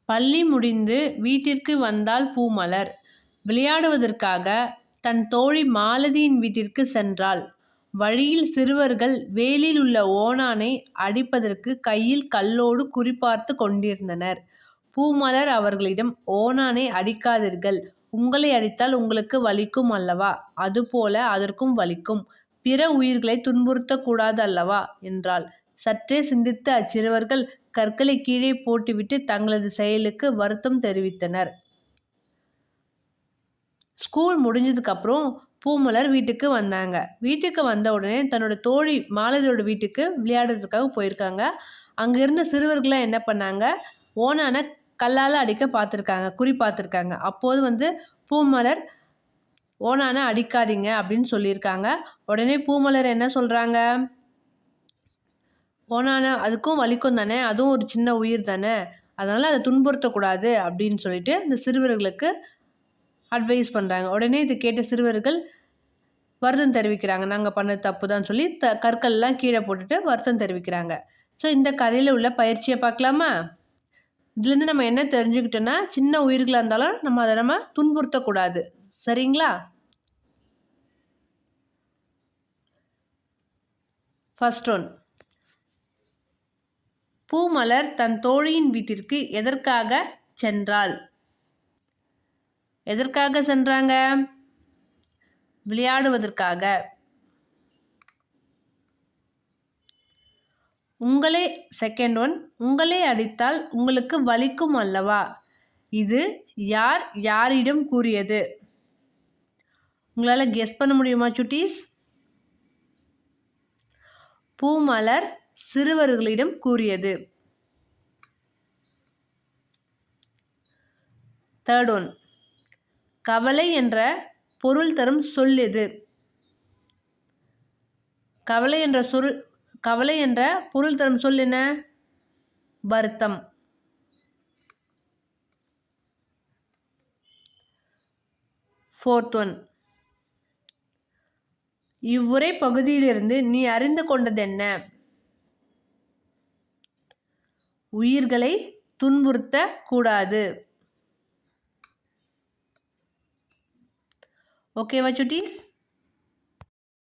பள்ளி முடிந்து வீட்டிற்கு வந்தாள் பூமலர். விளையாடுவதற்காக தன் தோழி மாலதியின் வீட்டிற்கு சென்றாள். வழியில் சிறுவர்கள் வேலியில் உள்ள ஓணானை அடிப்பதற்கு கையில் கல்லோடு குறிபார்த்து கொண்டிருந்தனர். பூமலர் அவர்களிடம், ஓணானை அடிக்காதீர்கள், உங்களை அடித்தால் உங்களுக்கு வலிக்கும் அல்லவா, அதுபோல அதற்கும் வலிக்கும், பிற உயிர்களை துன்புறுத்தக்கூடாது அல்லவா என்றாள். சற்றே சிந்தித்த அச்சிறுவர்கள் கற்களை கீழே போட்டுவிட்டு தங்களது செயலுக்கு வருத்தம் தெரிவித்தனர். ஸ்கூல் முடிஞ்சதுக்கு அப்புறம் பூமலர் வீட்டுக்கு வந்தாங்க. வீட்டுக்கு வந்த உடனே தன்னோட தோழி மாலதியோட வீட்டுக்கு விளையாடுறதுக்காக போயிருக்காங்க. அங்கே இருந்த சிறுவர்கள்லாம் என்ன பண்ணாங்க, ஓணானை கல்லால் அடிக்க பார்த்துருக்காங்க, குறி பார்த்துருக்காங்க. அப்போது பூமலர் ஓணானை அடிக்காதீங்க அப்படின்னு சொல்லியிருக்காங்க. உடனே பூமலர் என்ன சொல்கிறாங்க, ஓணானை அதுக்கும் வலிக்கும் தானே, அதுவும் ஒரு சின்ன உயிர் தானே, அதனால் அதை துன்புறுத்தக்கூடாது அப்படின்னு சொல்லிட்டு இந்த சிறுவர்களுக்கு அட்வைஸ் பண்ணுறாங்க. உடனே இது கேட்ட சிறுவர்கள் வருத்தம் தெரிவிக்கிறாங்க, நாங்கள் பண்ணது தப்பு தான் சொல்லி கற்கள்லாம் கீழே போட்டுட்டு வருத்தம் தெரிவிக்கிறாங்க. ஸோ இந்த கதையில் உள்ள பயிற்சியை பார்க்கலாமா? இதுலேருந்து நம்ம என்ன தெரிஞ்சுக்கிட்டோன்னா, சின்ன உயிர்களாக இருந்தாலும் அதை துன்புறுத்தக்கூடாது. சரிங்களா? ஃபர்ஸ்ட் ஒன், பூமலர் தன் தோழியின் வீட்டிற்கு எதற்காக சென்றாள்? எதற்காக சென்றாங்க? விளையாடுவதற்காக. செகண்ட் ஒன், உங்களை அடித்தால் உங்களுக்கு வலிக்கும் அல்லவா, இது யார் யாரிடம் கூறியது? உங்களால் கெஸ் பண்ண முடியுமா சுட்டீஸ்? பூமலர் சிறுவர்களிடம் கூறியது. தேர்ட் ஒன், கவலை என்ற பொருள் தரும் சொல் எது? கவலை என்ற பொருள் தரும் சொல் என்ன? வருத்தம். ஃபோர்த் ஒன், இவ்வுரை பகுதியிலிருந்து நீ அறிந்து கொண்டது என்ன? உயிர்களை துன்புறுத்த கூடாது. ஓகேவா சுட்டீஸ்?